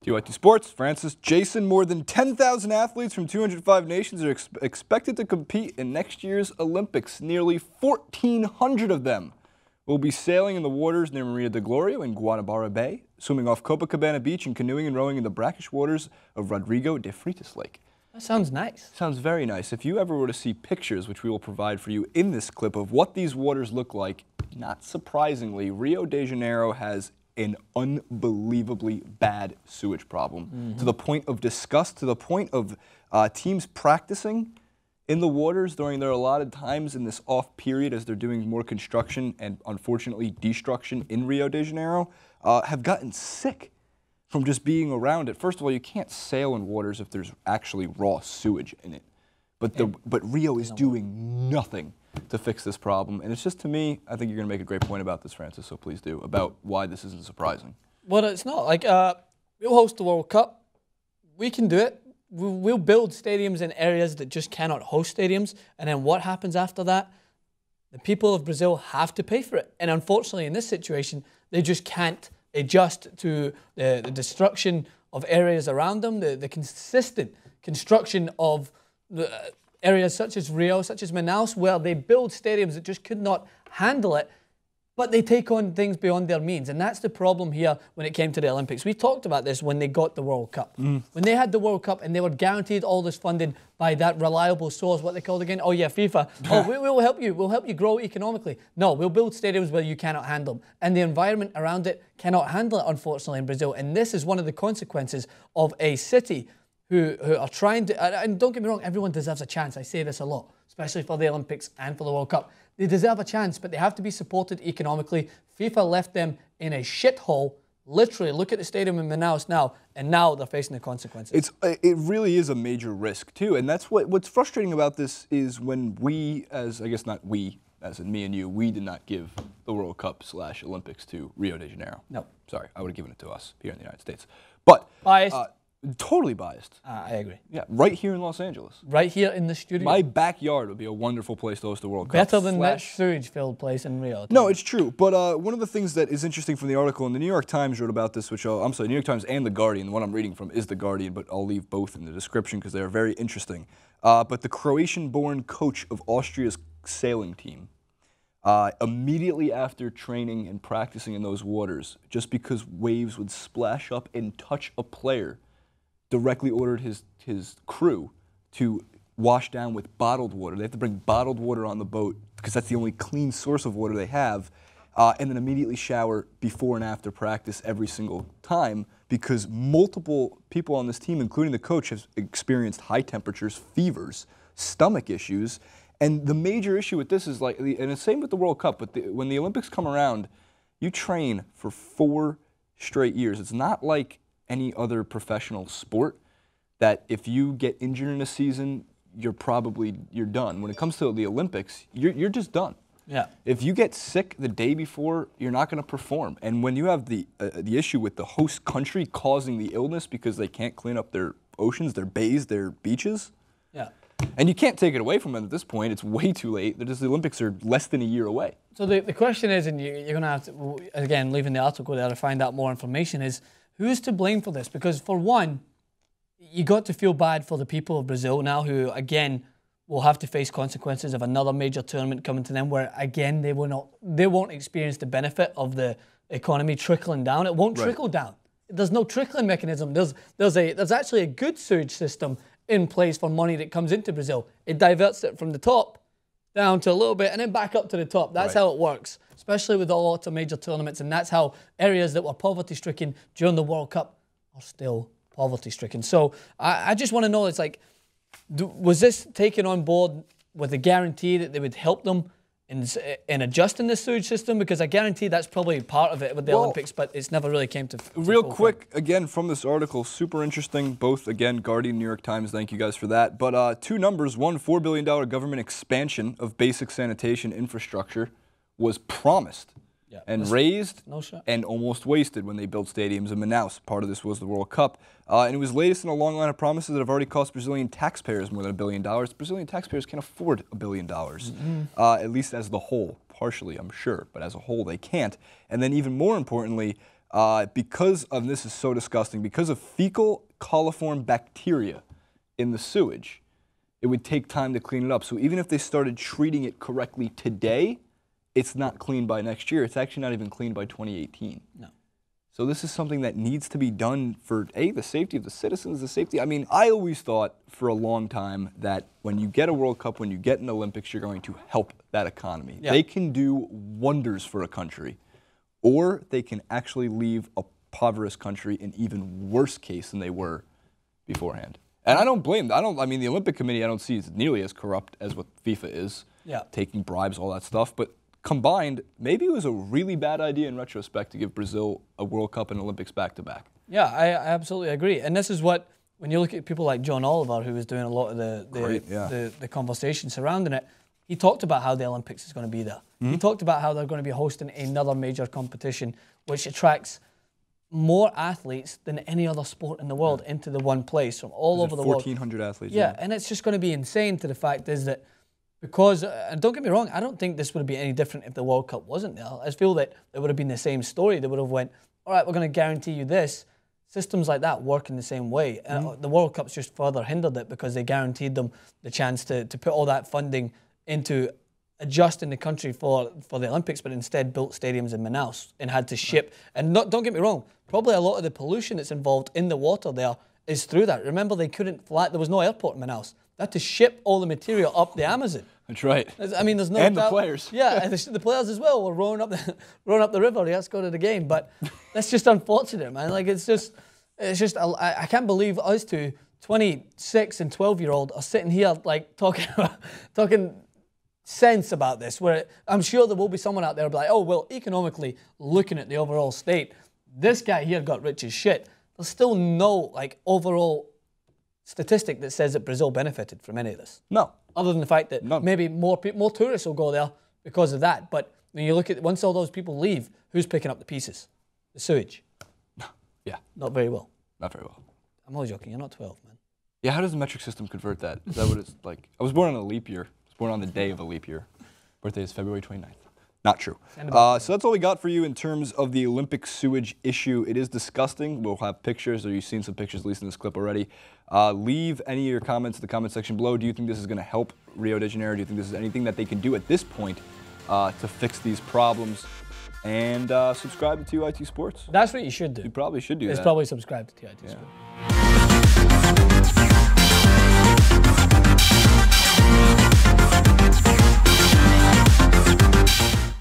TYT Sports, Francis, Jason, more than 10,000 athletes from 205 nations are expected to compete in next year's Olympics. Nearly 1,400 of them will be sailing in the waters near Rio de Janiero in Guanabara Bay, swimming off Copacabana Beach, and canoeing and rowing in the brackish waters of Rodrigo de Freitas Lake. That sounds nice. Sounds very nice. If you ever were to see pictures, which we will provide for you in this clip, of what these waters look like, not surprisingly, Rio de Janeiro has an unbelievably bad sewage problem, to the point of disgust, to the point of teams practicing in the waters during their allotted times in this off period as they're doing more construction and unfortunately destruction in Rio de Janeiro, have gotten sick from just being around it. First of all, you can't sail in waters if there's actually raw sewage in it. But Rio is doing nothing to fix this problem. And it's just, to me, I think you're going to make a great point about this, Francis, so please do, about why this isn't surprising. Well, it's not. Like, we'll host the World Cup. We can do it. We'll build stadiums in areas that just cannot host stadiums. And then what happens after that? The people of Brazil have to pay for it. And unfortunately, in this situation, they just can't adjust to the destruction of areas around them, the consistent construction of areas such as Rio, such as Manaus, where they build stadiums that just could not handle it, but they take on things beyond their means. And that's the problem here when it came to the Olympics. We talked about this when they got the World Cup. When they had the World Cup and they were guaranteed all this funding by that reliable source, what they called again? Oh yeah, FIFA. Oh, we'll help you. We'll help you grow economically. No, we'll build stadiums where you cannot handle them. And the environment around it cannot handle it, unfortunately, in Brazil. And this is one of the consequences of a city who are trying to, and don't get me wrong, everyone deserves a chance. I say this a lot, especially for the Olympics and for the World Cup. They deserve a chance, but they have to be supported economically. FIFA left them in a shithole. Literally, look at the stadium in Manaus now, and now they're facing the consequences. It really is a major risk, too. And that's what's frustrating about this is when we, as I guess not we, as in me and you, we did not give the World Cup / Olympics to Rio de Janeiro. No. Sorry, I would have given it to us here in the United States. But biased. Totally biased. I agree. Yeah, right here in Los Angeles. Right here in the studio. My backyard would be a wonderful place to host the World Cup. Better than that sewage-filled place in Rio. No, it's true. But one of the things that is interesting from the article, and the New York Times wrote about this, which I'm sorry, New York Times and The Guardian. The one I'm reading from is The Guardian, but I'll leave both in the description because they are very interesting. But the Croatian-born coach of Austria's sailing team, immediately after training and practicing in those waters, just because waves would splash up and touch a player, directly ordered his crew to wash down with bottled water. They have to bring bottled water on the boat because that's the only clean source of water they have, and then immediately shower before and after practice every single time because multiple people on this team, including the coach, have experienced high temperatures, fevers, stomach issues. And the major issue with this is, like, and it's the same with the World Cup, but when the Olympics come around, you train for 4 straight years. It's not like any other professional sport that if you get injured in a season, you're done. When it comes to the Olympics, you're just done. Yeah. If you get sick the day before, you're not going to perform. And when you have the issue with the host country causing the illness because they can't clean up their oceans, their bays, their beaches, yeah, and you can't take it away from them at this point. It's way too late. The Olympics are less than a year away. So the question is, and you're going to have to, again, leaving the article there to find out more information, is who's to blame for this? Because for one, you got to feel bad for the people of Brazil now who, again, will have to face consequences of another major tournament coming to them where, again, they won't experience the benefit of the economy trickling down. It won't trickle down. There's no trickling mechanism. There's actually a good sewage system in place for money that comes into Brazil. It diverts it from the top down to a little bit and then back up to the top. That's how it works, especially with a lot of major tournaments. And that's how areas that were poverty-stricken during the World Cup are still poverty-stricken. So I just want to know, it's like, was this taken on board with a guarantee that they would help them in adjusting the sewage system? Because I guarantee that's probably part of it with the Olympics, but it's never really came to real quick, again, from this article, super interesting. Both, again, Guardian, New York Times, thank you guys for that. But 2 numbers, one, $4 billion government expansion of basic sanitation infrastructure was promised and raised and almost wasted when they built stadiums in Manaus. Part of this was the World Cup. And it was latest in a long line of promises that have already cost Brazilian taxpayers more than $1 billion. Brazilian taxpayers can't afford $1 billion, at least as the whole. Partially, I'm sure, but as a whole, they can't. And then even more importantly, because of, this is so disgusting, because of fecal coliform bacteria in the sewage, it would take time to clean it up. So even if they started treating it correctly today, it's not clean by next year. It's actually not even clean by 2018. No. So this is something that needs to be done for, A, the safety of the citizens, the safety. I mean, I always thought for a long time that when you get a World Cup, when you get an Olympics, you're going to help that economy. Yeah. They can do wonders for a country, or they can actually leave a impoverished country in even worse case than they were beforehand. And I don't blame them. I mean, the Olympic Committee I don't see as nearly as corrupt as what FIFA is, taking bribes, all that stuff. But combined, maybe it was a really bad idea in retrospect to give Brazil a World Cup and Olympics back-to-back. Yeah, I absolutely agree. And this is what, when you look at people like John Oliver, who was doing a lot of the conversation surrounding it, he talked about how the Olympics is going to be there. Mm-hmm. He talked about how they're going to be hosting another major competition, which attracts more athletes than any other sport in the world into the one place from all over the world. 1,400 athletes. Yeah, and it's just going to be insane to the fact is that because, and don't get me wrong, I don't think this would be any different if the World Cup wasn't there. I feel that it would have been the same story. They would have went, all right, we're going to guarantee you this. Systems like that work in the same way. The World Cup's just further hindered it because they guaranteed them the chance to put all that funding into adjusting the country for the Olympics, but instead built stadiums in Manaus and had to ship. And don't get me wrong, probably a lot of the pollution that's involved in the water there is through that. Remember, they couldn't fly, there was no airport in Manaus. They had to ship all the material up the Amazon. That's right. I mean, there's no and doubt. The players. Yeah, and the players as well were rowing up the river. Let's go to the game. But that's just unfortunate, man. Like it's just I can't believe us two 26 and 12-year-old are sitting here like talking sense about this. Where I'm sure there will be someone out there who'll be like, oh well, economically, looking at the overall state, this guy here got rich as shit. There's still no like overall statistic that says that Brazil benefited from any of this. No. Other than the fact that maybe more tourists will go there because of that. But when you look at, once all those people leave, who's picking up the pieces? The sewage. Yeah. Not very well. Not very well. I'm only joking. You're not 12, man. Yeah, how does the metric system convert that? Is that what it's like? I was born on a leap year. I was born on the day of a leap year. Birthday is February 29th. Not true. So that's all we got for you in terms of the Olympic sewage issue. It is disgusting. We'll have pictures, or you've seen some pictures, at least in this clip already. Leave any of your comments in the comment section below. Do you think this is going to help Rio de Janeiro? Do you think this is anything that they can do at this point to fix these problems? And subscribe to TYT Sports. That's what you should do. You probably should do that. It's probably subscribe to TYT Sports.